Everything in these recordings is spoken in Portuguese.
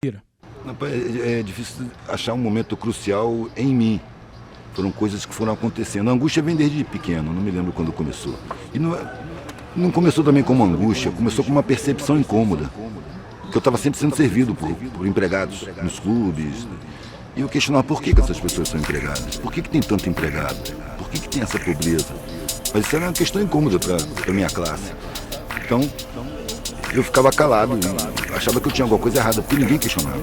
É difícil achar um momento crucial em mim. Foram coisas que foram acontecendo. A angústia vem desde pequeno, não me lembro quando começou. E não começou também como angústia, começou com uma percepção incômoda. Que eu estava sempre sendo servido por empregados nos clubes. E eu questionava por que essas pessoas são empregadas. Por que tem tanto empregado? Por que tem essa pobreza? Mas isso era uma questão incômoda para a minha classe. Então, eu ficava calado e achava que eu tinha alguma coisa errada, porque ninguém questionava.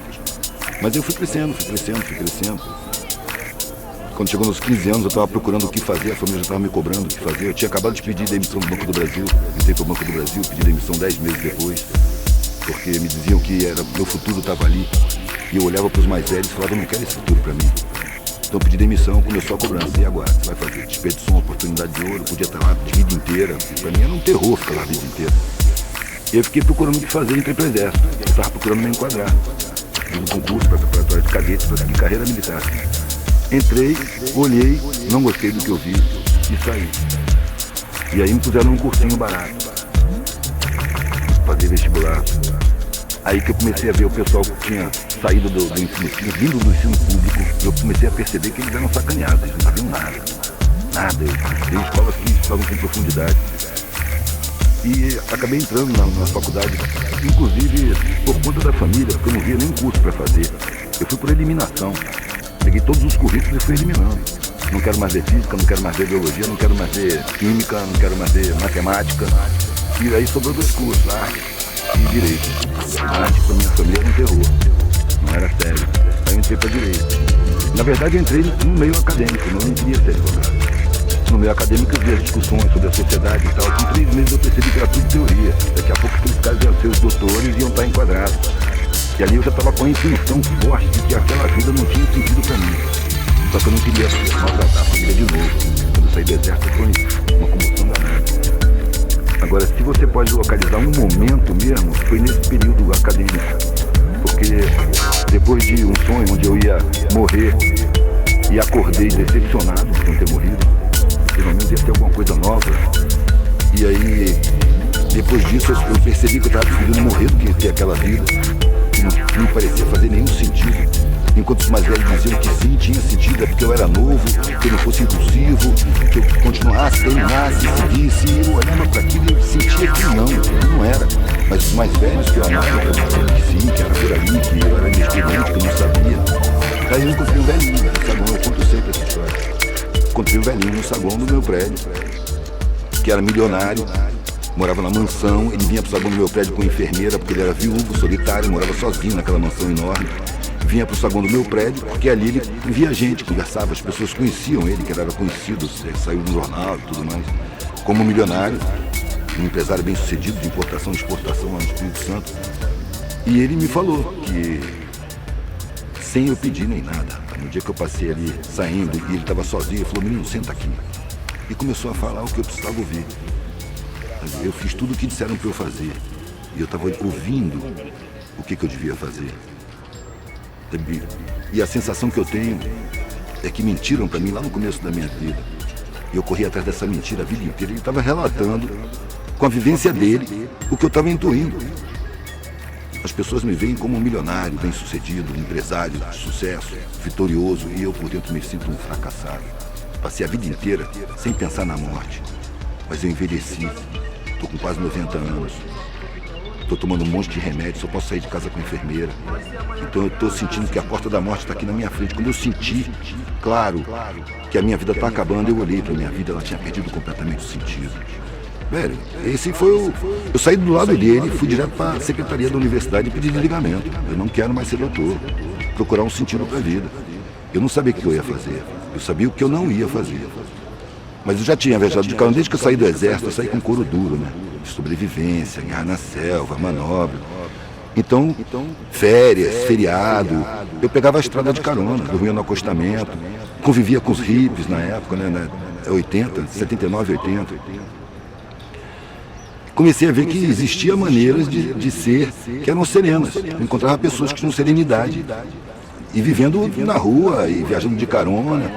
Mas eu fui crescendo. Quando chegou nos 15 anos, eu estava procurando o que fazer, a família já estava me cobrando o que fazer. Eu tinha acabado de pedir demissão do Banco do Brasil, entrei para o Banco do Brasil, pedi demissão 10 meses depois, porque me diziam que meu futuro estava ali. E eu olhava para os mais velhos e falava, eu não quero esse futuro para mim. Então eu pedi demissão, começou a cobrança. E agora? Você vai fazer? Desperdiçou uma oportunidade de ouro, podia estar lá de vida inteira. Para mim era um terror ficar lá a vida inteira. E eu fiquei procurando o que fazer, entrei para o exército. Eu estava procurando me enquadrar. Fiz um concurso preparatório de cadetes para seguir carreira militar. Entrei, olhei, não gostei do que eu vi e saí. E aí me puseram num cursinho barato. Fazer vestibular. Aí que eu comecei a ver o pessoal que tinha saído do ensino civil, vindo do ensino público, eu comecei a perceber que eles eram sacaneados, eles não sabiam nada. Nada. Eu estudei em escolas que estavam com profundidade. E acabei entrando na faculdade, inclusive por conta da família, porque eu não via nenhum curso para fazer. Eu fui por eliminação. Peguei todos os currículos e fui eliminando. Não quero mais ver física, não quero mais ver biologia, não quero mais ver química, não quero mais ver matemática. E aí sobrou 2 cursos, arte e direito. A arte para minha família era um terror, não era sério. Aí eu entrei para direito. Na verdade eu entrei no meio acadêmico, eu não queria ser advogado. No meio acadêmico eu vi as discussões sobre a sociedade e tal. Com 3 meses eu percebi que era tudo teoria. Daqui a pouco aqueles caras iam ser os doutores e iam estar enquadrados. E ali eu já estava com a intuição forte de que aquela vida não tinha sentido para mim. Só que eu não queria maltratar a família de novo. Quando eu saí do exército foi uma comoção danada. Agora, se você pode localizar um momento mesmo, foi nesse período acadêmico. Porque depois de um sonho onde eu ia morrer e acordei decepcionado por não ter morrido, pelo menos ia ter alguma coisa nova. E aí, depois disso, eu percebi que eu estava preferindo morrer do que ter aquela vida. Não parecia fazer nenhum sentido. Enquanto os mais velhos diziam que sim, tinha sentido, é porque eu era novo, que eu não fosse impulsivo, que eu continuasse, terminasse, seguisse. E eu olhava para aquilo e eu sentia que não era. Mas os mais velhos que eu amava diziam que sim, que era por aí, que eu era inexperiente, que eu não sabia. Daí eu encontrei um velhinho no saguão, eu conto sempre essa história. Encontrei um velhinho no saguão do meu prédio, que era milionário. Morava na mansão, ele vinha pro saguão do meu prédio com enfermeira, porque ele era viúvo, solitário, morava sozinho naquela mansão enorme. Vinha pro saguão do meu prédio, porque ali ele via gente, conversava, as pessoas conheciam ele, que ele era conhecido, saiu no jornal e tudo mais. Como milionário, um empresário bem sucedido de importação e exportação lá no Espírito Santo. E ele me falou que, sem eu pedir nem nada, no dia que eu passei ali saindo e ele estava sozinho, ele falou, menino, senta aqui. E começou a falar o que eu precisava ouvir. Eu fiz tudo o que disseram para eu fazer. E eu estava ouvindo o que eu devia fazer. E a sensação que eu tenho é que mentiram para mim lá no começo da minha vida. E eu corri atrás dessa mentira a vida inteira. Ele estava relatando, com a vivência dele, o que eu estava intuindo. As pessoas me veem como um milionário, bem-sucedido, um empresário de sucesso, vitorioso. E eu por dentro me sinto um fracassado. Passei a vida inteira sem pensar na morte. Mas eu envelheci. Estou com quase 90 anos. Estou tomando um monte de remédio, só posso sair de casa com enfermeira. Então eu estou sentindo que a porta da morte está aqui na minha frente. Quando eu senti, claro, que a minha vida está acabando, eu olhei para a minha vida, ela tinha perdido completamente o sentido. Velho, esse foi o... Eu saí do lado dele, fui direto para a secretaria da universidade e pedi desligamento. Eu não quero mais ser doutor. Procurar um sentido para a vida. Eu não sabia o que eu ia fazer. Eu sabia o que eu não ia fazer. Mas eu já tinha viajado de carro, desde que eu saí do exército, eu saí com couro duro, né? De sobrevivência, guerra na selva, manobra. Então, férias, feriado, eu pegava a estrada de carona, dormia no acostamento, convivia com os hippies na época, né? 80, 79, 80. Comecei a ver que existia maneiras de ser que eram serenas. Eu encontrava pessoas que tinham serenidade. E vivendo na rua, e viajando de carona.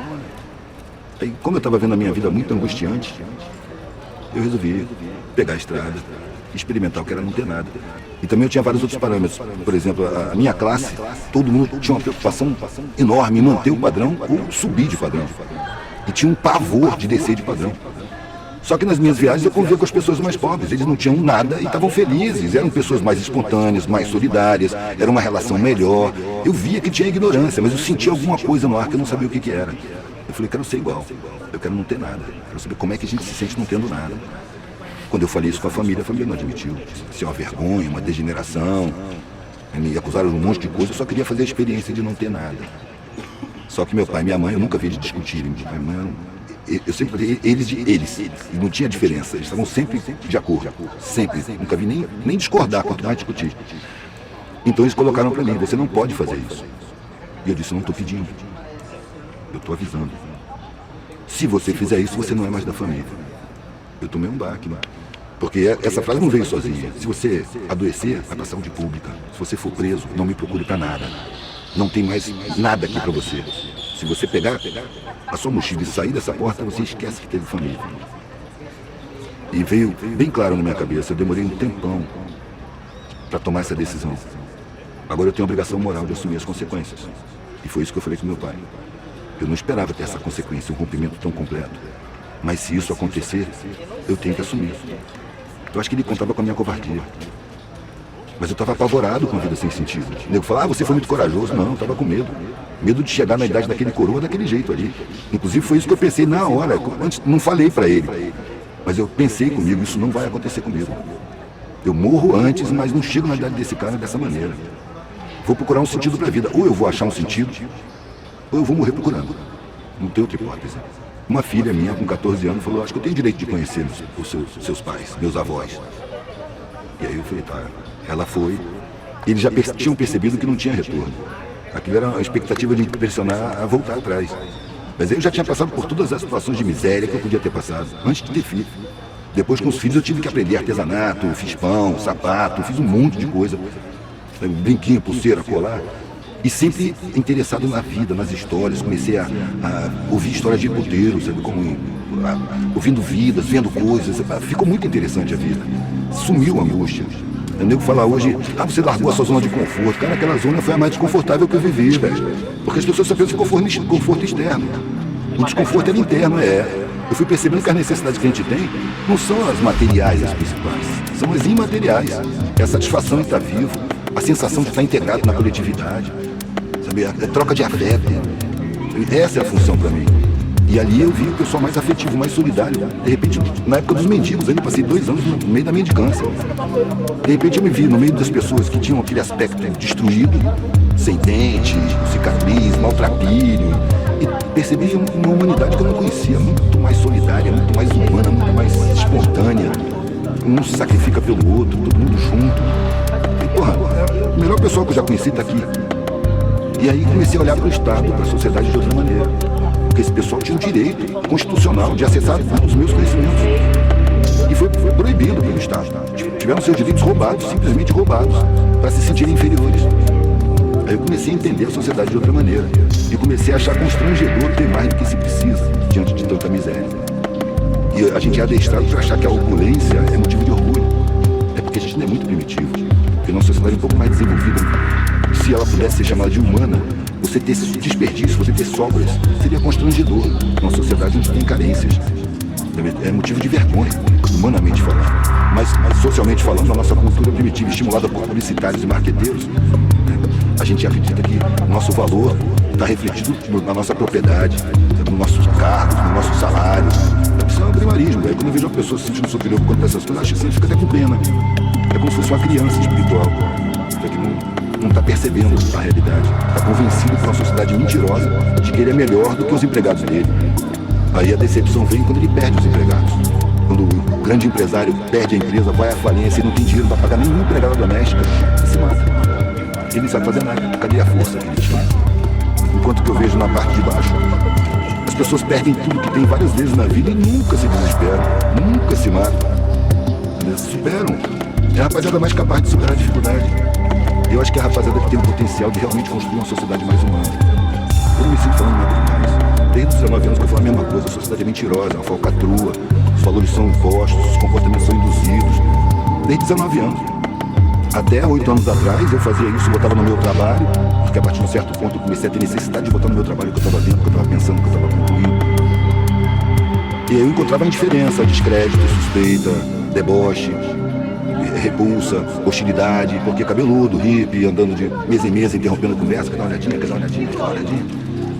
Aí, como eu estava vendo a minha vida muito angustiante, eu resolvi pegar a estrada experimentar o que era não ter nada. E também eu tinha vários outros parâmetros. Por exemplo, a minha classe, todo mundo tinha uma preocupação enorme em manter o padrão ou subir de padrão. E tinha um pavor de descer de padrão. Só que nas minhas viagens eu convivia com as pessoas mais pobres. Eles não tinham nada e estavam felizes. Eram pessoas mais espontâneas, mais solidárias. Era uma relação melhor. Eu via que tinha ignorância, mas eu sentia alguma coisa no ar que eu não sabia o que era. Eu falei, quero ser igual. Eu quero não ter nada. Quero saber como é que a gente se sente não tendo nada. Quando eu falei isso com a família não admitiu. Isso é uma vergonha, uma degeneração. Me acusaram de um monte de coisa. Eu só queria fazer a experiência de não ter nada. Só que meu pai e minha mãe, eu nunca vi eles discutirem. Meu pai e minha mãe eram... Eu sempre falei eles de eles. E não tinha diferença. Eles estavam sempre de acordo. Sempre. Nunca vi nem discordar, quanto mais discutir. Então eles colocaram para mim, você não pode fazer isso. E eu disse, eu não estou pedindo. Eu estou avisando. Se você fizer isso, você não é mais da família. Eu tomei um baque, né? Porque essa frase não veio sozinha. Se você adoecer, vai para a saúde pública. Se você for preso, não me procure para nada. Não tem mais nada aqui para você. Se você pegar a sua mochila e sair dessa porta, você esquece que teve família. E veio bem claro na minha cabeça, eu demorei um tempão para tomar essa decisão. Agora eu tenho a obrigação moral de assumir as consequências. E foi isso que eu falei com meu pai. Eu não esperava ter essa consequência, um rompimento tão completo. Mas se isso acontecer, eu tenho que assumir. Eu acho que ele contava com a minha covardia. Mas eu estava apavorado com a vida sem sentido. O nego falava, você foi muito corajoso. Não, eu estava com medo. Medo de chegar na idade daquele coroa daquele jeito ali. Inclusive foi isso que eu pensei na hora. Antes, não falei para ele. Mas eu pensei comigo, isso não vai acontecer comigo. Eu morro antes, mas não chego na idade desse cara dessa maneira. Vou procurar um sentido para a vida. Ou eu vou achar um sentido, ou eu vou morrer procurando. Não tem outra hipótese. Uma filha minha, com 14 anos, falou, acho que eu tenho direito de conhecer os seus pais, meus avós. E aí eu falei, tá. Ela foi. Eles já tinham percebido que não tinha retorno. Aquilo era uma expectativa de me pressionar a voltar atrás. Mas eu já tinha passado por todas as situações de miséria que eu podia ter passado, antes de ter filho. Depois, com os filhos, eu tive que aprender artesanato, fiz pão, sapato, fiz um monte de coisa. Brinquinho, pulseira, colar. E sempre interessado na vida, nas histórias. Comecei a ouvir histórias de puteiro, sabe? Ouvindo vidas, vendo coisas. Ficou muito interessante a vida. Sumiu a angústia. O nego fala hoje, você largou a sua zona de conforto. Cara, aquela zona foi a mais desconfortável que eu vivi, velho. Porque as pessoas só pensam em conforto externo. O desconforto era interno, Eu fui percebendo que as necessidades que a gente tem não são as materiais as principais, são as imateriais. É a satisfação de estar vivo, a sensação de estar integrado na coletividade, sabe? A troca de afeto. Essa é a função para mim. E ali eu vi o pessoal mais afetivo, mais solidário. De repente, na época dos mendigos, eu passei 2 anos no meio da mendicância. De repente eu me vi no meio das pessoas que tinham aquele aspecto destruído, sem dente, cicatriz, maltrapilho. E percebi uma humanidade que eu não conhecia, muito mais solidária, muito mais humana, muito mais espontânea. Um se sacrifica pelo outro, todo mundo junto. E, porra, o melhor pessoal que eu já conheci está aqui. E aí comecei a olhar para o Estado, para a sociedade de outra maneira. Porque esse pessoal tinha um direito constitucional de acessar os meus conhecimentos. E foi proibido pelo Estado. Tiveram seus direitos roubados, simplesmente roubados, para se sentirem inferiores. Aí eu comecei a entender a sociedade de outra maneira. E comecei a achar constrangedor ter mais do que se precisa diante de tanta miséria. E a gente é adestrado para achar que a opulência é motivo de orgulho. É porque a gente não é muito primitivo. Porque a nossa sociedade é um pouco mais desenvolvida. Se ela pudesse ser chamada de humana, você ter desperdício, você ter sobras, seria constrangedor. Numa sociedade onde tem carências. É motivo de vergonha, humanamente falando. Mas socialmente falando, a nossa cultura primitiva, estimulada por publicitários e marqueteiros, a gente acredita que o nosso valor está refletido na nossa propriedade, nos nossos cargos, no nosso salário. Isso é um primarismo. Aí quando eu vejo uma pessoa se sentindo superior por conta dessas coisas, acho que você fica até com pena. É como se fosse uma criança espiritual, que não está percebendo a realidade. Está convencido por uma sociedade mentirosa de que ele é melhor do que os empregados dele. Aí a decepção vem quando ele perde os empregados. Quando o grande empresário perde a empresa, vai à falência e não tem dinheiro para pagar nenhuma empregada doméstica, ele se mata. Ele não sabe fazer nada. Cadê a força que ele tinha? Enquanto que eu vejo na parte de baixo, as pessoas perdem tudo que tem várias vezes na vida e nunca se desesperam, nunca se matam. Eles superam. É a rapaziada mais capaz de superar a dificuldade. Eu acho que é a rapaziada que tem o potencial de realmente construir uma sociedade mais humana. Eu não me sinto falando nada demais. Desde os 19 anos que eu falo a mesma coisa, a sociedade é mentirosa, é uma falcatrua, os valores são impostos, os comportamentos são induzidos. desde 19 anos. Até 8 anos atrás eu fazia isso, botava no meu trabalho, porque a partir de um certo ponto eu comecei a ter necessidade de botar no meu trabalho o que eu estava vendo, o que eu estava pensando, o que eu estava concluindo. E aí eu encontrava a indiferença, descrédito, suspeita, deboche, repulsa, hostilidade, porque cabeludo, hippie, andando de mesa em mesa, interrompendo a conversa, quer dar uma olhadinha, quer dar uma olhadinha, quer dar uma olhadinha.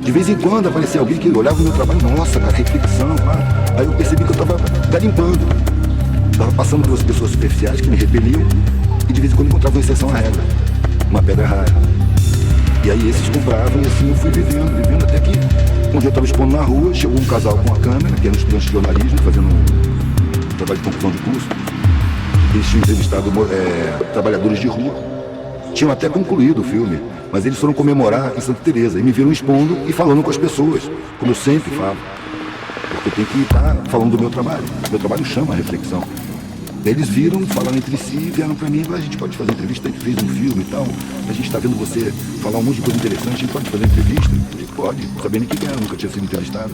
De vez em quando aparecia alguém que olhava o meu trabalho, nossa, cara, reflexão, pá. Aí eu percebi que eu estava garimpando. Estava passando por pessoas superficiais que me repeliam e de vez em quando encontrava uma exceção à regra, uma pedra rara. E aí esses compravam e assim eu fui vivendo até que um dia eu estava expondo na rua, chegou um casal com a câmera, que era um estudante de jornalismo, fazendo um trabalho de conclusão de curso. Eles tinham entrevistado trabalhadores de rua. Tinham até concluído o filme, mas eles foram comemorar em Santa Teresa e me viram expondo e falando com as pessoas, como eu sempre falo. Porque eu tenho que estar falando do meu trabalho. Meu trabalho chama a reflexão. Daí eles viram, falaram entre si, vieram para mim, a gente pode fazer entrevista, a gente fez um filme e tal, a gente está vendo você falar um monte de coisa interessante, a gente pode fazer entrevista? Eu disse, pode, sabendo que eu nunca tinha sido entrevistado.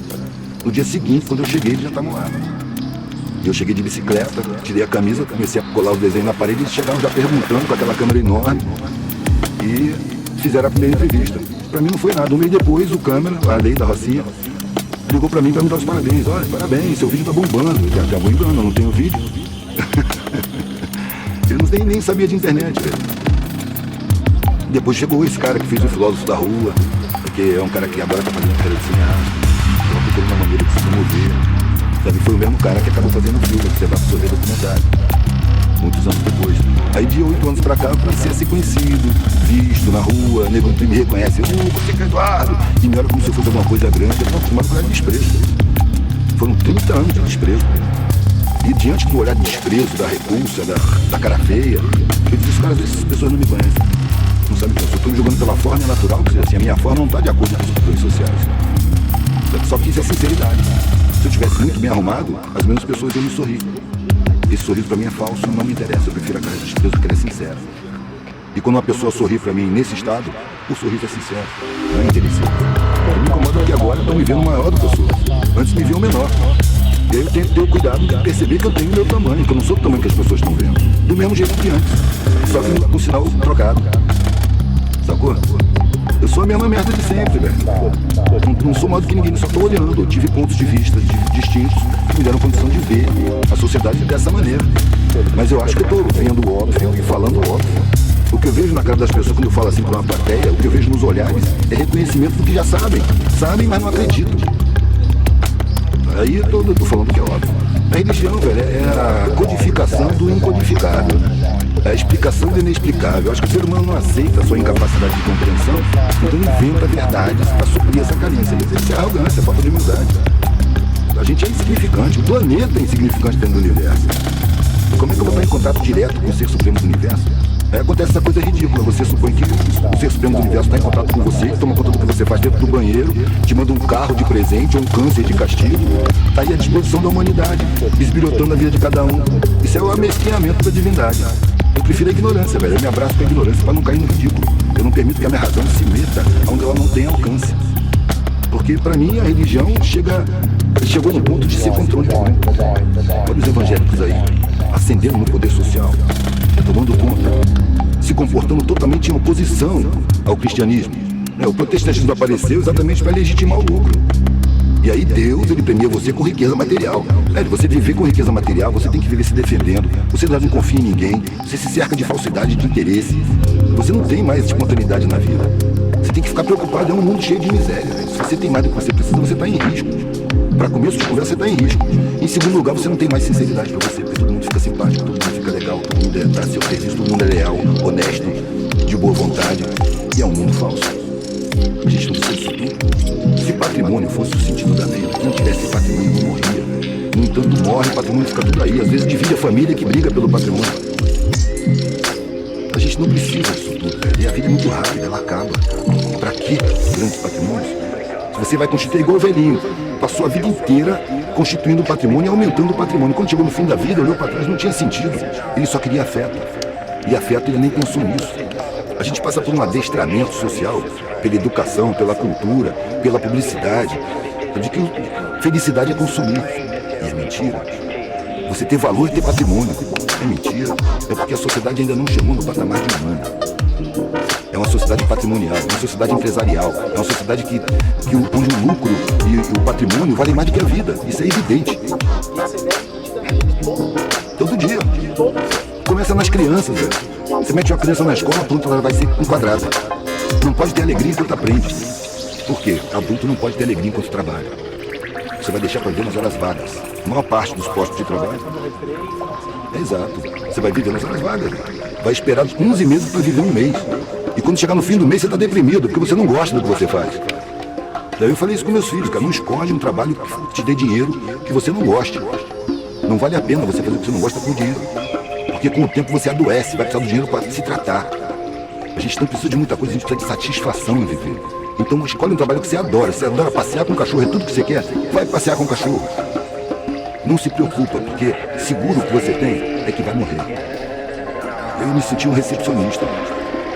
No dia seguinte, quando eu cheguei, eles já estavam lá. Eu cheguei de bicicleta, tirei a camisa, comecei a colar os desenhos na parede, eles chegaram já perguntando com aquela câmera enorme e fizeram a primeira entrevista. Para mim não foi nada. Um mês depois, o câmera, a lei da Rocinha, ligou para mim para me dar os parabéns. Olha, parabéns, seu vídeo tá bombando. Já vou engano, eu não tenho vídeo. Eu nem sabia de internet, velho. Depois chegou esse cara que fez o Filósofo da Rua, que é um cara que agora tá fazendo carreira de cineasta, tá procurando uma maneira de se promover. Também foi o mesmo cara que acabou fazendo o filme, que você vai absorver documentário, muitos anos depois. Aí de 8 anos pra cá eu comecei a ser conhecido, visto na rua, nego me reconhece, você que é Eduardo, e me olha como se eu fosse alguma coisa grande, eu tô acostumado com olhar de desprezo. Foram 30 anos de desprezo. E diante do olhar de desprezo, da repulsa, da cara feia, eu disse, cara, essas pessoas não me conhecem. Não sabem que eu estou me jogando pela forma natural, porque assim, a minha forma não está de acordo com os padrões sociais. Só que isso é sinceridade. Se eu estivesse muito bem arrumado, as mesmas pessoas iam me sorrir. Esse sorriso pra mim é falso, não me interessa. Eu prefiro a cara de desprezo que ela é sincera. E quando uma pessoa sorri pra mim nesse estado, o sorriso é sincero, não é interessante. Me incomoda que agora estão me vendo maior do que eu sou. Antes me viam menor. E aí eu tenho que ter o cuidado de perceber que eu tenho o meu tamanho, que eu não sou do tamanho que as pessoas estão vendo. Do mesmo jeito que antes. Só que com o sinal trocado. Sacou? Eu sou a mesma merda de sempre, velho. Não sou mais do que ninguém, só tô olhando. Eu tive pontos de vista distintos que me deram condição de ver a sociedade dessa maneira. Mas eu acho que eu tô vendo o óbvio e falando o óbvio. O que eu vejo na cara das pessoas quando eu falo assim pra uma plateia, o que eu vejo nos olhares é reconhecimento do que já sabem. Sabem, mas não acreditam. Aí eu tô falando que é óbvio. A religião, velho, é a codificação do incodificável. É a explicação do inexplicável. Eu acho que o ser humano não aceita a sua incapacidade de compreensão, então inventa verdades para suprir essa carência. Isso é arrogância, é falta de humildade. A gente é insignificante, o planeta é insignificante dentro do universo. Como é que eu vou estar em contato direto com o ser supremo do universo? Aí acontece essa coisa ridícula, você supõe que o ser supremo do universo está em contato com você, que toma conta do que você faz dentro do banheiro, te manda um carro de presente ou um câncer de castigo, está aí à disposição da humanidade, esbilhotando a vida de cada um. Isso é o amesquinhamento da divindade. Eu prefiro a ignorância, velho, eu me abraço com a ignorância para não cair no ridículo. Eu não permito que a minha razão se meta onde ela não tem alcance. Porque para mim a religião chegou no ponto de ser controle. Olha os evangélicos aí, ascendendo no poder social, tomando conta, se comportando totalmente em oposição ao cristianismo. O protestantismo apareceu exatamente para legitimar o lucro. E aí Deus, ele premia você com riqueza material. Você viver com riqueza material, você tem que viver se defendendo, você não confia em ninguém, você se cerca de falsidade, de interesse. Você não tem mais espontaneidade na vida. Você tem que ficar preocupado, é um mundo cheio de miséria. Se você tem mais do que você precisa, você está em risco. Para começo de conversa, você está em risco. Em segundo lugar, você não tem mais sinceridade para você, porque todo mundo fica simpático, todo mundo fica legal, todo mundo está a seu serviço, todo mundo é leal, honesto, de boa vontade. E é um mundo falso. A gente não precisa disso tudo. Se patrimônio fosse o sentido da vida, quem não tivesse patrimônio não morria. No entanto, morre, o patrimônio fica tudo aí. Às vezes divide a família que briga pelo patrimônio. A gente não precisa disso tudo, velho. E a vida é muito rápida, ela acaba. Pra quê grandes patrimônios? Se você vai constituir igual o velhinho, passou a vida inteira constituindo o patrimônio e aumentando o patrimônio. Quando chegou no fim da vida, olhou para trás, não tinha sentido. Ele só queria afeto. E afeto ele nem pensou nisso. A gente passa por um adestramento social, pela educação, pela cultura, pela publicidade, de que felicidade é consumir. E é mentira. Você ter valor e ter patrimônio. É mentira. É porque a sociedade ainda não chegou no patamar de humana. É uma sociedade patrimonial, é uma sociedade empresarial, é uma sociedade onde o lucro e o patrimônio valem mais do que a vida. Isso é evidente. Todo dia. Começa nas crianças, velho. Você mete uma criança na escola, pronto, ela vai ser enquadrada. Não pode ter alegria enquanto aprende. Por quê? Adulto não pode ter alegria enquanto trabalha. Você vai deixar para ver nas horas vagas. A maior parte dos postos de trabalho. É exato. Você vai viver nas horas vagas. Vai esperar 11 meses para viver um mês. E quando chegar no fim do mês, você está deprimido, porque você não gosta do que você faz. Daí eu falei isso com meus filhos, cara. Não escolhe um trabalho que te dê dinheiro que você não goste. Não vale a pena você fazer o que você não gosta por dinheiro. Porque com o tempo você adoece, vai precisar do dinheiro para se tratar. A gente não precisa de muita coisa, a gente precisa de satisfação em viver. Então escolhe um trabalho que você adora. Você adora passear com o cachorro, é tudo que você quer. Vai passear com o cachorro. Não se preocupa, porque seguro que você tem é que vai morrer. Eu me senti um recepcionista,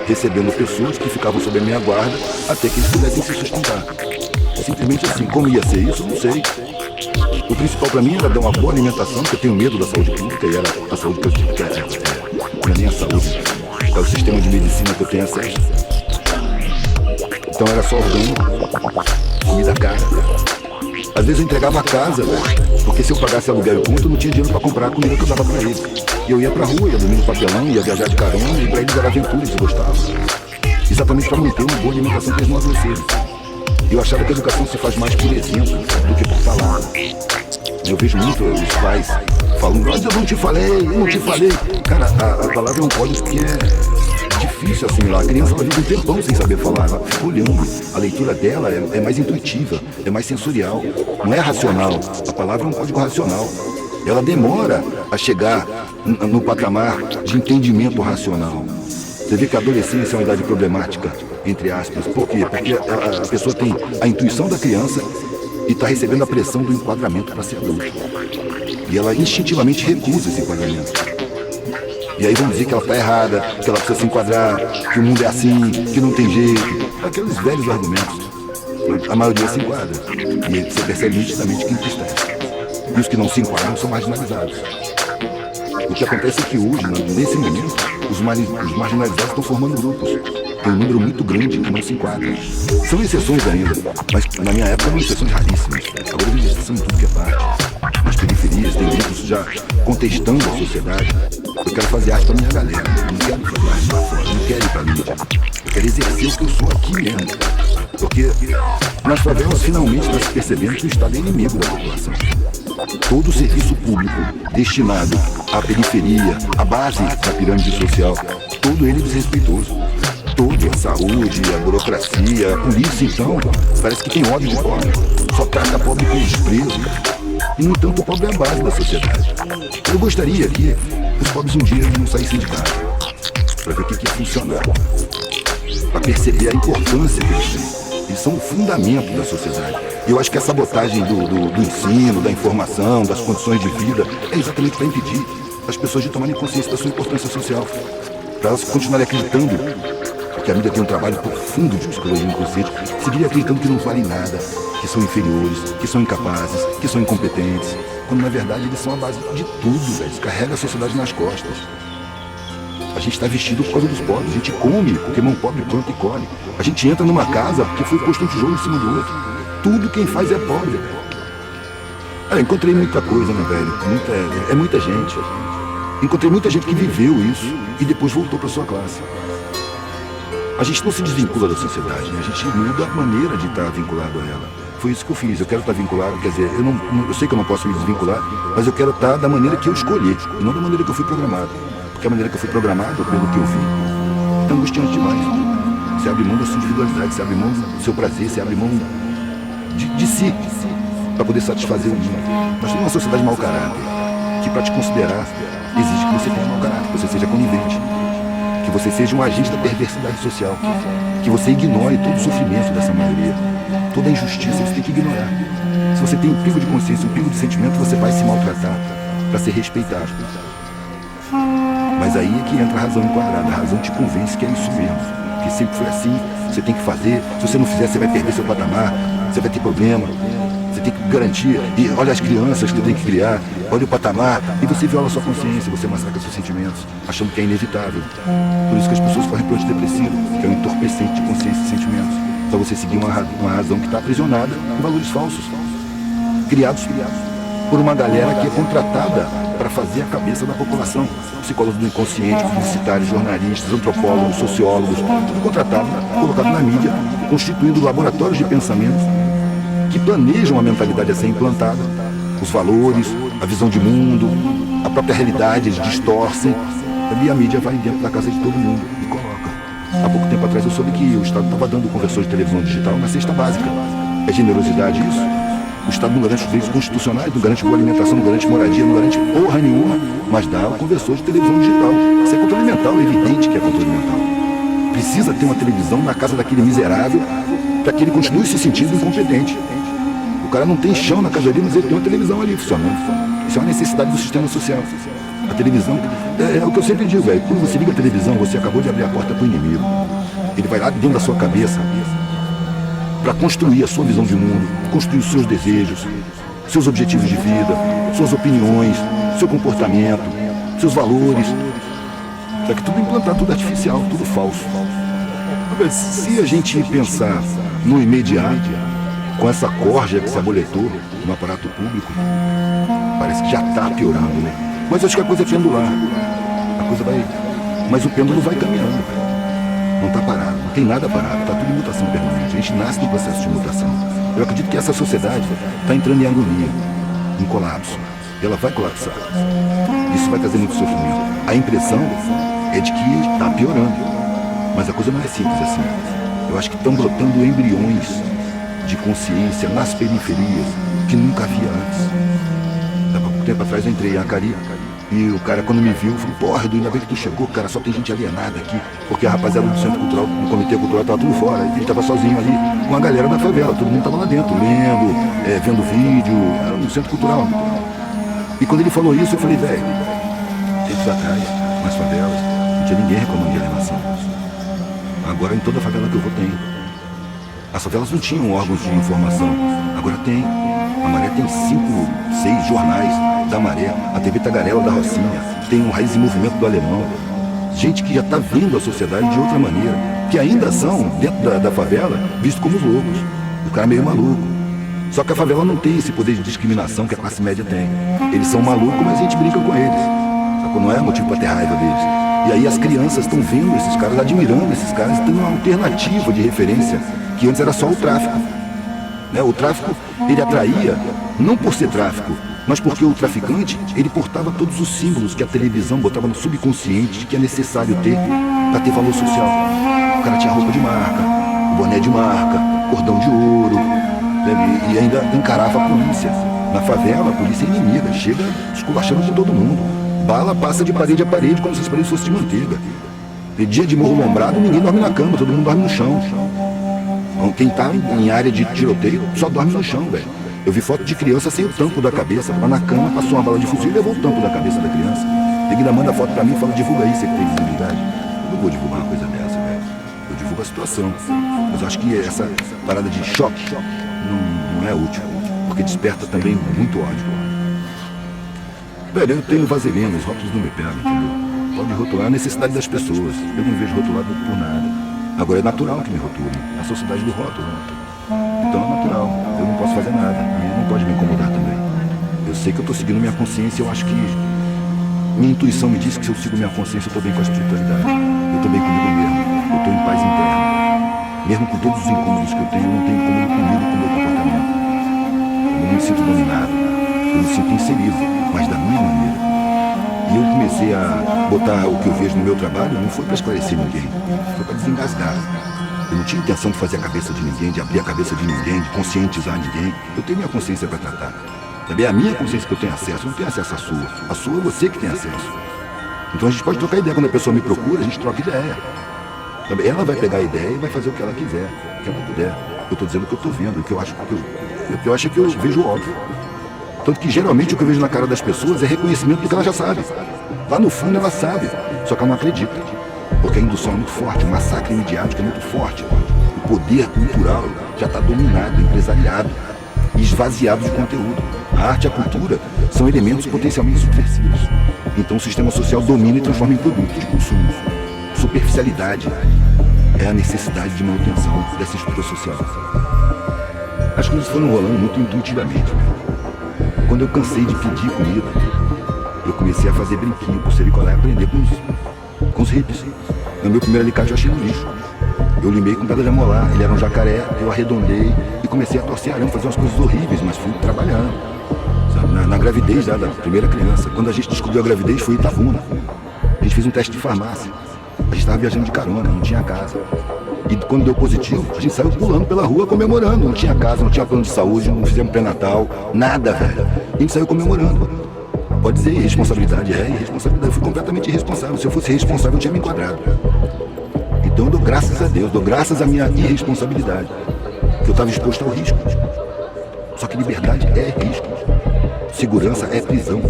recebendo pessoas que ficavam sob a minha guarda até que eles pudessem se sustentar. Simplesmente assim. Como ia ser isso, eu não sei. O principal para mim era dar uma boa alimentação, porque eu tenho medo da saúde pública, e era a saúde que eu tive, não é nem a saúde, é o sistema de medicina que eu tenho acesso. Então era só orgânico, comida cara. Às vezes eu entregava a casa, velho, porque se eu pagasse aluguel e conta, eu não tinha dinheiro para comprar a comida que eu dava para eles. E eu ia pra rua, ia dormir no papelão, ia viajar de carona, e pra eles era aventura, eles gostavam. Exatamente para manter uma boa alimentação para eles não adoecerem. Eu achava que a educação se faz mais por exemplo do que por palavra. Eu vejo muito os pais falando, mas eu não te falei, eu não te falei. Cara, a palavra é um código que é difícil assimilar. A criança ela vive um tempão sem saber falar, ela fica olhando. A leitura dela é mais intuitiva, é mais sensorial, não é racional. A palavra é um código racional. Ela demora a chegar no patamar de entendimento racional. Você vê que a adolescência é uma idade problemática, entre aspas. Por quê? Porque a pessoa tem a intuição da criança e está recebendo a pressão do enquadramento para ser adulto. E ela instintivamente recusa esse enquadramento. E aí vão dizer que ela está errada, que ela precisa se enquadrar, que o mundo é assim, que não tem jeito. Aqueles velhos argumentos. A maioria se enquadra. E você percebe nitidamente que entristece. E os que não se enquadram são marginalizados. O que acontece é que hoje, nesse momento, os marginalizados estão formando grupos. Tem um número muito grande que não se enquadra. São exceções ainda, mas na minha época eram exceções raríssimas. Agora tem exceção em tudo que é parte. Nas periferias, tem grupos já contestando a sociedade. Eu quero fazer arte pra minha galera. Eu não quero fazer arte pra fora, não quero ir pra mídia. Eu quero exercer o que eu sou aqui mesmo. Porque nas favelas finalmente está se percebendo que o Estado é inimigo da população. Todo o serviço público destinado à periferia, à base da pirâmide social, todo ele desrespeitoso. Todo, a saúde, a burocracia, a polícia, então, parece que tem ódio de pobre. Só trata pobre com desprezo. E, no entanto, o pobre é a base da sociedade. Eu gostaria que os pobres um dia não saíssem de casa, para ver o que ia funcionar, para perceber a importância que eles têm. Eles são o fundamento da sociedade. E eu acho que a sabotagem do ensino, da informação, das condições de vida, é exatamente para impedir as pessoas de tomarem consciência da sua importância social. Para elas continuarem acreditando que a mídia tem um trabalho profundo de psicologia inconsciente, seguirem acreditando que não valem nada, que são inferiores, que são incapazes, que são incompetentes, quando na verdade eles são a base de tudo, velho. Eles carregam a sociedade nas costas. A gente está vestido por causa dos pobres, a gente come porque mão pobre planta e colhe. A gente entra numa casa porque foi posto um tijolo em cima do outro. Tudo quem faz é pobre, velho. Encontrei muita coisa, né, velho? Muita gente. Encontrei muita gente que viveu isso e depois voltou para sua classe. A gente não se desvincula da sociedade, né? A gente muda a maneira de estar vinculado a ela. Foi isso que eu fiz, eu quero estar vinculado, quer dizer, eu sei que eu não posso me desvincular, mas eu quero estar da maneira que eu escolhi, e não da maneira que eu fui programado. Porque a maneira que eu fui programado, pelo que eu vi, é angustiante demais. Você abre mão da sua individualidade, você abre mão do seu prazer, você abre mão de si, para poder satisfazer o mundo. Nós temos uma sociedade mau caráter, que para te considerar, exige que você tenha mau caráter, que você seja conivente, que você seja um agente da perversidade social, que você ignore todo o sofrimento dessa maioria, toda a injustiça você tem que ignorar. Se você tem um pingo de consciência, um pingo de sentimento, você vai se maltratar para ser respeitado. Mas aí é que entra a razão enquadrada, a razão te convence que é isso mesmo, que sempre foi assim, você tem que fazer, se você não fizer você vai perder seu patamar, você vai ter problema, você tem que garantir, e olha as crianças que tem que criar, olha o patamar, e você viola sua consciência, você massacra seus sentimentos, achando que é inevitável. Por isso que as pessoas correm para o antidepressivo, que é um entorpecente de consciência e sentimentos, para você seguir uma razão que está aprisionada em valores falsos, criados por uma galera que é contratada para fazer a cabeça da população. Psicólogos do inconsciente, publicitários, jornalistas, antropólogos, sociólogos, tudo contratado, colocado na mídia, constituindo laboratórios de pensamento que planejam a mentalidade a ser implantada, os valores, a visão de mundo, a própria realidade, eles distorcem, e a mídia vai dentro da casa de todo mundo e coloca. Há pouco tempo atrás eu soube que o Estado estava dando conversor de televisão digital na cesta básica. É generosidade isso? O Estado não garante os direitos constitucionais, não garante boa alimentação, não garante moradia, não garante porra nenhuma, mas dá o conversor de televisão digital. Isso é controle mental, é evidente que é controle mental. Precisa ter uma televisão na casa daquele miserável para que ele continue se sentindo incompetente. O cara não tem chão na casa dele, mas ele tem uma televisão ali funcionando. Isso é uma necessidade do sistema social. A televisão é o que eu sempre digo, velho. Quando você liga a televisão, você acabou de abrir a porta para o inimigo. Ele vai lá dentro da sua cabeça para construir a sua visão de mundo, construir os seus desejos, seus objetivos de vida, suas opiniões, seu comportamento, seus valores. Só que tudo implantado, tudo artificial, tudo falso. Se a gente pensar no imediato, com essa corja que se aboletou no aparato público, parece que já está piorando, né? Mas acho que a coisa é pendular. A coisa vai... Mas o pêndulo vai caminhando. Não está parado, não tem nada parado, está tudo em mutação permanente. A gente nasce no processo de mutação. Eu acredito que essa sociedade está entrando em agonia, em colapso. E ela vai colapsar. Isso vai trazer muito sofrimento. A impressão é de que está piorando. Mas a coisa não é simples assim. Eu acho que estão brotando embriões de consciência nas periferias que nunca havia antes. Há pouco tempo atrás eu entrei em Acari e o cara, quando me viu, falou: porra, Edu, ainda bem que tu chegou, cara, só tem gente alienada aqui, porque a rapaziada do Centro Cultural, do Comitê Cultural, estava tudo fora, ele estava sozinho ali com a galera da favela, todo mundo estava lá dentro, lendo, vendo vídeo, era um Centro Cultural. E quando ele falou isso, eu falei: velho, tempos atrás, nas favelas, não tinha ninguém reclamando de alienação. Agora em toda favela que eu vou tem. As favelas não tinham órgãos de informação, agora tem. A Maré tem 5, 6 jornais da Maré, a TV Tagarela da Rocinha, tem um Raiz em Movimento do Alemão. Gente que já está vendo a sociedade de outra maneira, que ainda são, dentro da favela, vistos como os loucos. O cara é meio maluco. Só que a favela não tem esse poder de discriminação que a classe média tem. Eles são malucos, mas a gente brinca com eles. Só que não é motivo para ter raiva deles. E aí as crianças estão vendo esses caras, admirando esses caras, tendo uma alternativa de referência, que antes era só o tráfico. O tráfico, ele atraía, não por ser tráfico, mas porque o traficante, ele portava todos os símbolos que a televisão botava no subconsciente que é necessário ter para ter valor social. O cara tinha roupa de marca, boné de marca, cordão de ouro, e ainda encarava a polícia. Na favela, a polícia é inimiga, chega esculachando com todo mundo. Bala passa de parede a parede como se as paredes fossem de manteiga. E dia de morro lombrado, ninguém dorme na cama, todo mundo dorme no chão. Quem tá em área de tiroteio só dorme no chão, velho. Eu vi foto de criança sem o tampo da cabeça, lá na cama, passou uma bala de fuzil e levou o tampo da cabeça da criança. Ele ainda manda foto pra mim e fala: divulga aí, você que tem visibilidade. Eu não vou divulgar uma coisa dessa, velho. Eu divulgo a situação. Mas eu acho que essa parada de choque não é útil, porque desperta também muito ódio. Velho, eu tenho vaselina, os rótulos não me pegam, entendeu? Pode rotular a necessidade das pessoas. Eu não vejo rotulado por nada. Agora é natural que me rotulem, a sociedade do rótulo. Então é natural, eu não posso fazer nada, e não pode me incomodar também. Eu sei que eu estou seguindo minha consciência, eu acho que minha intuição me diz que se eu sigo minha consciência eu estou bem com a espiritualidade. Eu estou bem comigo mesmo, eu estou em paz interna. Mesmo com todos os incômodos que eu tenho, eu não tenho incômodo comigo e com o meu comportamento. Eu não me sinto dominado, eu me sinto inserido, mas da minha maneira. E eu comecei a botar o que eu vejo no meu trabalho, não foi para esclarecer ninguém, foi para desengasgar. Eu não tinha intenção de fazer a cabeça de ninguém, de abrir a cabeça de ninguém, de conscientizar ninguém. Eu tenho minha consciência para tratar. Também é a minha consciência que eu tenho acesso, eu não tenho acesso à sua. A sua é você que tem acesso. Então a gente pode trocar ideia, quando a pessoa me procura, a gente troca ideia. Também ela vai pegar a ideia e vai fazer o que ela quiser, o que ela puder. Eu estou dizendo o que eu estou vendo, o que eu acho que eu acho que eu vejo óbvio. Tanto que geralmente o que eu vejo na cara das pessoas é reconhecimento do que ela já sabe. Lá no fundo ela sabe, só que ela não acredita. Porque a indução é muito forte, o massacre midiático é muito forte. O poder cultural já está dominado, empresariado. e esvaziado de conteúdo. A arte e a cultura são elementos potencialmente subversivos. Então o sistema social domina e transforma em produto de consumo. Superficialidade é a necessidade de manutenção dessa estrutura social. As coisas foram rolando muito intuitivamente. Quando eu cansei de pedir comida, eu comecei a fazer brinquinho, pulseira e colar e aprender com os hippies. No meu primeiro alicate eu achei no lixo. Eu limei com pedra de amolar, ele era um jacaré, eu arredondei e comecei a torcer arame, fazer umas coisas horríveis, mas fui trabalhando. Sabe? Na gravidez já da primeira criança. Quando a gente descobriu a gravidez foi em Itabuna. A gente fez um teste de farmácia. A gente estava viajando de carona, não tinha casa. E quando deu positivo, a gente saiu pulando pela rua comemorando. Não tinha casa, não tinha plano de saúde, não fizemos pré-natal, nada, velho. A gente saiu comemorando. Pode dizer irresponsabilidade, é irresponsabilidade. Eu fui completamente irresponsável. Se eu fosse responsável, eu tinha me enquadrado. Então eu dou graças a Deus, dou graças à minha irresponsabilidade. Que eu estava exposto ao risco. Só que liberdade é risco. Segurança é prisão.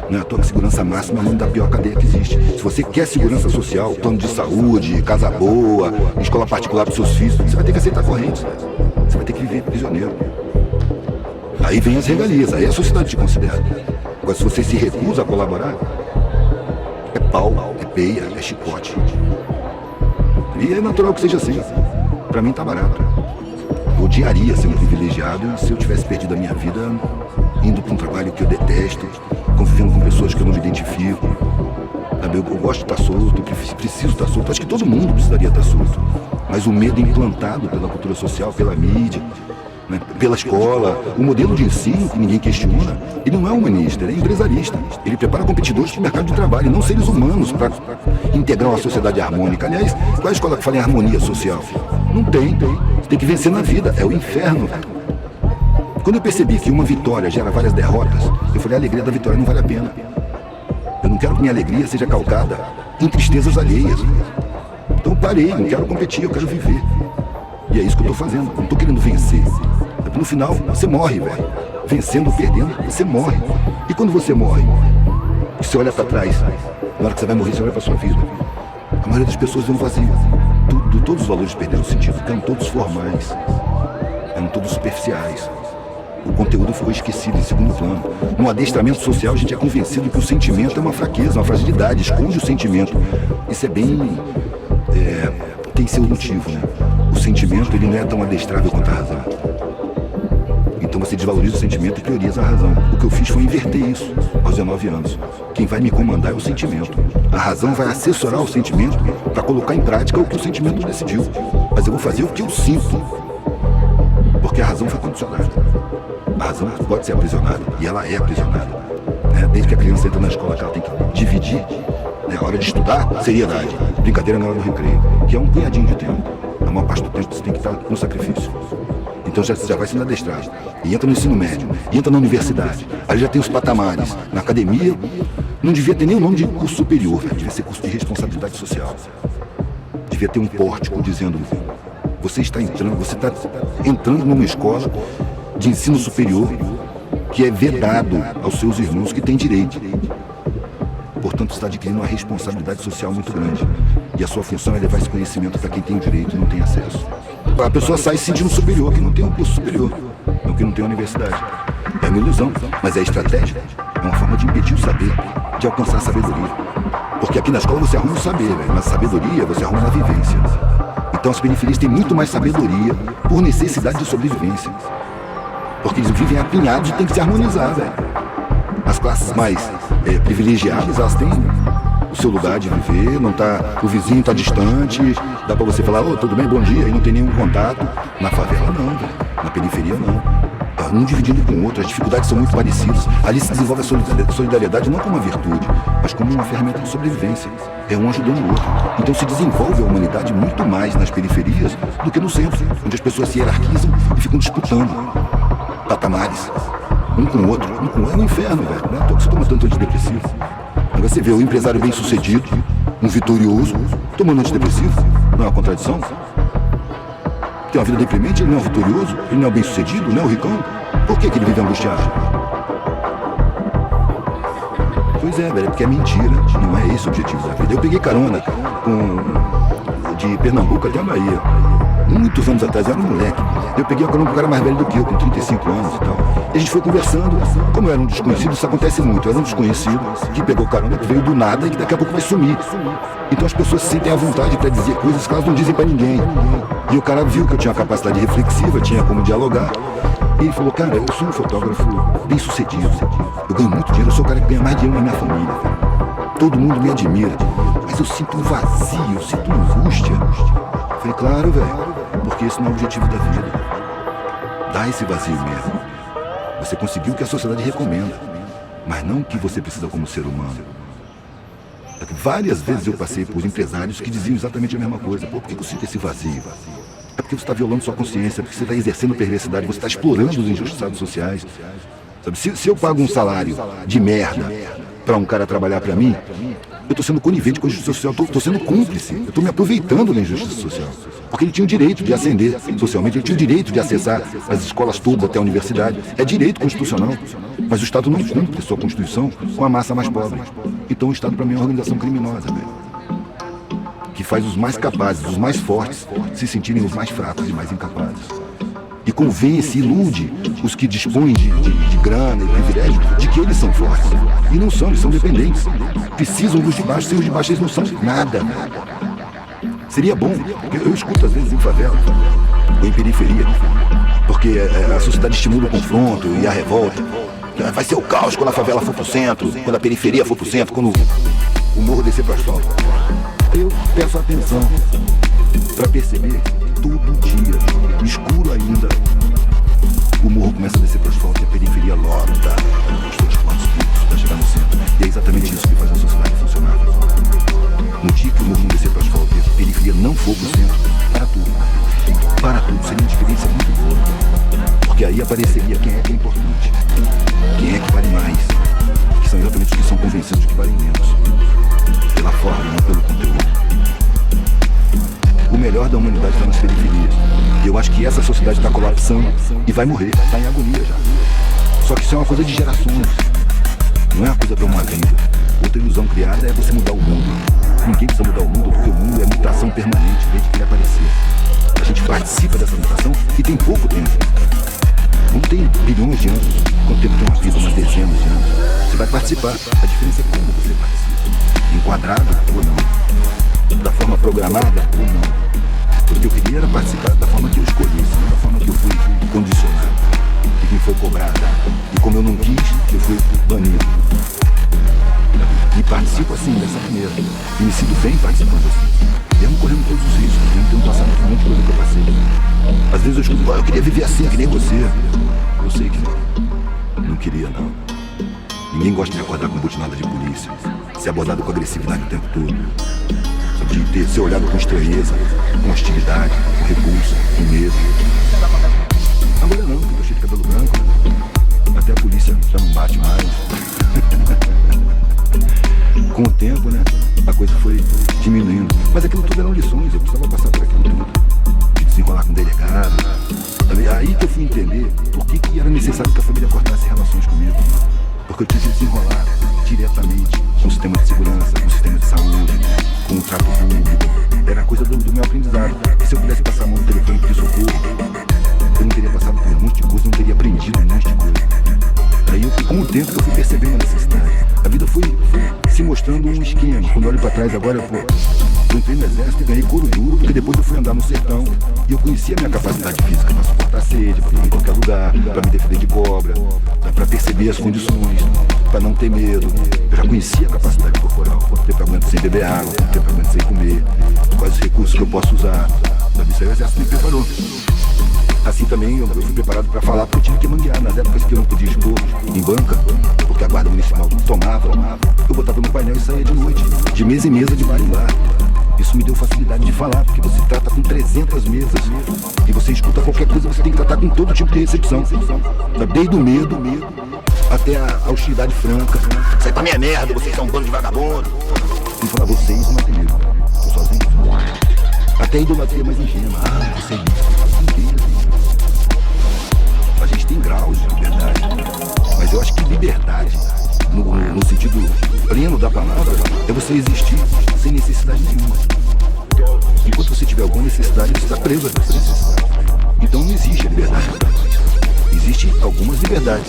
Não é à toa que segurança máxima é o nome da pior cadeia que existe. Se você quer segurança social, plano de saúde, casa boa, escola particular para os seus filhos, você vai ter que aceitar correntes. Você vai ter que viver prisioneiro. Aí vem as regalias, aí a sociedade te considera. Agora, se você se recusa a colaborar, é pau, é peia, é chicote. E é natural que seja assim. Pra mim tá barato. Eu odiaria ser um privilegiado se eu tivesse perdido a minha vida indo pra um trabalho que eu detesto, convivendo com pessoas que eu não me identifico. Sabe? Eu gosto de estar solto, eu preciso estar solto. Acho que todo mundo precisaria estar solto. Mas o medo implantado pela cultura social, pela mídia, né, pela escola, o modelo de ensino que ninguém questiona, ele não é humanista, ele é empresarista. Ele prepara competidores para o mercado de trabalho, não seres humanos para integrar uma sociedade harmônica. Aliás, qual é a escola que fala em harmonia social? Não tem. Você tem que vencer na vida, é o inferno. Quando eu percebi que uma vitória gera várias derrotas, eu falei, a alegria da vitória não vale a pena. Eu não quero que minha alegria seja calcada em tristezas alheias. Então eu parei, não quero competir, eu quero viver. E é isso que eu tô fazendo, não tô querendo vencer. No final, você morre, velho. Vencendo ou perdendo, você morre. E quando você morre, você olha pra trás, na hora que você vai morrer, você olha pra sua vida. A maioria das pessoas vê um vazio. Todos os valores perderam sentido, eram todos formais, eram todos superficiais. O conteúdo ficou esquecido em segundo plano. No adestramento social, a gente é convencido que o sentimento é uma fraqueza, uma fragilidade, esconde o sentimento. Isso é bem... tem seu motivo, né? O sentimento, ele não é tão adestrável quanto a razão. Então você desvaloriza o sentimento e prioriza a razão. O que eu fiz foi inverter isso aos 19 anos. Quem vai me comandar é o sentimento. A razão vai assessorar o sentimento para colocar em prática o que o sentimento decidiu. Mas eu vou fazer o que eu sinto. Porque a razão foi condicionada. A razão pode ser aprisionada. E ela é aprisionada. Né? Desde que a criança entra na escola, que ela tem que dividir. Né? A hora de estudar, seriedade. Brincadeira na hora do recreio. Que é um punhadinho de tempo. A maior parte do tempo você tem que estar no sacrifício. Então já vai sendo adestrado. E entra no ensino médio, e entra na universidade. Aí já tem os patamares. Na academia, não devia ter nem o nome de curso superior, velho. Devia ser curso de responsabilidade social. Devia ter um pórtico dizendo: você está entrando numa escola de ensino superior que é vedado aos seus irmãos que têm direito. Portanto, você está adquirindo uma responsabilidade social muito grande. E a sua função é levar esse conhecimento para quem tem o direito e não tem acesso. A pessoa sai se sentindo superior, que não tem um curso superior, que não tem universidade. É uma ilusão, mas é estratégia. É uma forma de impedir o saber, de alcançar a sabedoria. Porque aqui na escola você arruma o saber, velho, mas sabedoria você arruma na vivência. Então as periferias têm muito mais sabedoria por necessidade de sobrevivência. Porque eles vivem apinhados e tem que se harmonizar, velho. As classes mais privilegiadas, elas têm o seu lugar de viver, não tá, o vizinho está distante, dá para você falar, tudo bem, bom dia, e não tem nenhum contato. Na favela não, velho. Na periferia não. Um dividindo com o outro, as dificuldades são muito parecidas. Ali se desenvolve a solidariedade não como uma virtude, mas como uma ferramenta de sobrevivência. É um ajudando o outro. Então se desenvolve a humanidade muito mais nas periferias do que no centro, onde as pessoas se hierarquizam e ficam disputando patamares. Um com o outro. É um inferno, velho. Não é à toa que você toma tanto antidepressivo. Agora você vê o empresário bem sucedido, um vitorioso, tomando antidepressivo. Não é uma contradição? Tem uma vida deprimente, ele não é um vitorioso, ele não é o bem sucedido, não é o ricão. Por que ele vive angustiado? Pois é, velho, porque é mentira, não é esse o objetivo da vida. Eu peguei carona de Pernambuco até a Bahia. muitos anos atrás, eu era um moleque. Eu peguei a carona com um cara mais velho do que eu, com 35 anos e tal. E a gente foi conversando. Como eu era um desconhecido, isso acontece muito. Eu era um desconhecido que pegou carona, que veio do nada e que daqui a pouco vai sumir. Então as pessoas sentem a vontade para dizer coisas que elas não dizem para ninguém. E o cara viu que eu tinha uma capacidade reflexiva, tinha como dialogar. E ele falou, cara, eu sou um fotógrafo bem sucedido. Eu ganho muito dinheiro, eu sou o cara que ganha mais dinheiro na minha família. Todo mundo me admira. Mas eu sinto um vazio, eu sinto angústia. Eu falei, claro, velho, porque esse não é o objetivo da vida. Dá esse vazio mesmo. Você conseguiu o que a sociedade recomenda, mas não o que você precisa como ser humano. Várias vezes eu passei por empresários que diziam exatamente a mesma coisa. Pô, por que eu sinto esse vazio? É porque você está violando sua consciência, porque você está exercendo perversidade, você está explorando os injustiçados sociais. Sabe? Se eu pago um salário de merda para um cara trabalhar para mim, eu estou sendo conivente com a injustiça social, estou sendo cúmplice, eu estou me aproveitando da injustiça social. Porque ele tinha o direito de ascender socialmente, ele tinha o direito de acessar as escolas todas até a universidade. É direito constitucional, mas o Estado não cumpre sua Constituição com a massa mais pobre. Então o Estado, para mim, é uma organização criminosa, velho, que faz os mais capazes, os mais fortes, se sentirem os mais fracos e mais incapazes. E convence, ilude os que dispõem de grana e privilégio de que eles são fortes. E não são, eles são dependentes. Precisam dos de baixo, sem os de baixo eles não são nada. Seria bom, porque eu escuto às vezes em favela, ou em periferia, porque a sociedade estimula o confronto e a revolta. Vai ser o caos quando a favela for pro centro, quando a periferia for pro centro, quando o morro descer pro asfalto. Eu peço atenção para perceber que todo dia, escuro ainda, o morro começa a descer pro asfalto e a periferia lota os transportes públicos para chegar no centro. E é exatamente isso que faz a sociedade funcionar. No dia que o morro não descer pro asfalto e a periferia não for pro centro, para tudo. Para tudo, seria uma experiência muito boa. Porque aí apareceria quem é que é importante, quem é que vale mais, que são exatamente os que são convencidos de que valem menos. Pela forma e não pelo conteúdo. O melhor da humanidade está nas periferias. E eu acho que essa sociedade está colapsando e vai morrer, está em agonia já. Só que isso é uma coisa de gerações. Não é uma coisa para uma vida. Outra ilusão criada é você mudar o mundo. Ninguém precisa mudar o mundo, porque o mundo é mutação permanente desde que ele apareceu. A gente participa dessa mutação e tem pouco tempo. Não tem bilhões de anos. Quanto tempo tem uma vida? Umas dezenas de anos. Você vai participar. A diferença é como você participa. Enquadrado ou não. Da forma programada ou não. Porque eu queria era participar da forma que eu escolhi, não da forma que eu fui condicionado, e que foi cobrada. E como eu não quis, eu fui banido. E participo assim, dessa maneira. E me sinto bem participando assim. Mesmo correndo todos os riscos, mesmo tendo passado por um monte de coisa que eu passei. Às vezes eu escuto, eu queria viver assim, que nem você. Eu sei que não. Não queria, não. Ninguém gosta de acordar com butinada de polícia, ser abordado com agressividade o tempo todo. De ser olhado com estranheza, com hostilidade, com repulsa, com medo. Agora não, porque eu tô cheio de cabelo branco, né? Até a polícia já não bate mais. Com o tempo, né, a coisa foi diminuindo. Mas aquilo tudo eram lições, eu precisava passar por aquilo tudo. De desenrolar com o delegado. Aí que eu fui entender por que era necessário que a família cortasse relações comigo. Porque eu tinha que desenrolar diretamente com o sistema de segurança, com o sistema de saúde, com o trato público. Era coisa do meu aprendizado. E se eu pudesse passar a mão no telefone de socorro, eu não teria passado por um monte de coisa, eu não teria aprendido um monte de coisa. Aí, com o tempo, eu fui percebendo a necessidade. A vida foi se mostrando um esquema. Quando eu olho pra trás agora, eu entrei no exército e ganhei couro duro, porque depois eu fui andar no sertão e eu conhecia a minha capacidade física pra suportar sede, pra ir em qualquer lugar, pra me defender de cobra, pra perceber as condições, pra não ter medo. Eu já conhecia a capacidade corporal, quanto tempo eu aguento sem beber água, quanto tempo eu aguento sem comer, quais os recursos que eu posso usar. Isso aí o exército me preparou. Assim também eu fui preparado para falar, porque eu tive que manguear nas épocas que eu não podia expor em banca, porque a guarda municipal tomava, eu botava no painel e saía de noite, de mesa em mesa, de bar em bar. Isso me deu facilidade de falar, porque você trata com 300 mesas e você escuta qualquer coisa, você tem que tratar com todo tipo de recepção, desde o medo até a hostilidade franca. Isso aí pra mim é merda, vocês são um bando de vagabundo. E falar, vocês não tem medo, tô sozinho. Até a idolatria mais ingênua. Você é isso. A gente tem graus de liberdade, mas eu acho que liberdade, no sentido pleno da palavra, é você existir sem necessidade nenhuma. Enquanto você tiver alguma necessidade, você está preso a essa necessidade. Então não existe a liberdade para nós. Existem algumas liberdades,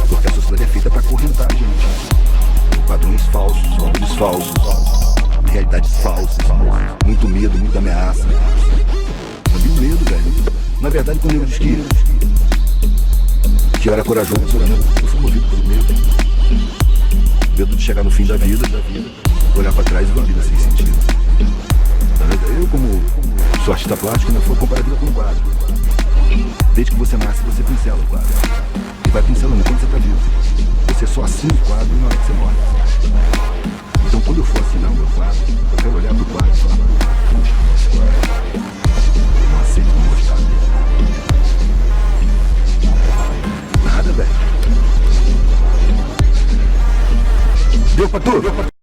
porque a sociedade é feita para acorrentar a gente. Padrões falsos, valores falsos, realidades falsas, muito medo, muita ameaça. Sabia o medo, velho? Na verdade, quando eu disse que eu era corajoso, eu fui movido pelo medo. Medo de chegar no fim da vida, olhar para trás e ver uma vida sem sentido. Eu, como sou artista plástico, não vou comparar a vida com um quadro. Desde que você nasce, você pincela o quadro. E vai pincelando quando você está vivo. Você só assina o quadro na hora que você morre. Então, quando eu for assinar o meu quadro, eu quero olhar para o quadro e falar: eu não aceito não gostar dele. Nada, velho. Deu pra tu?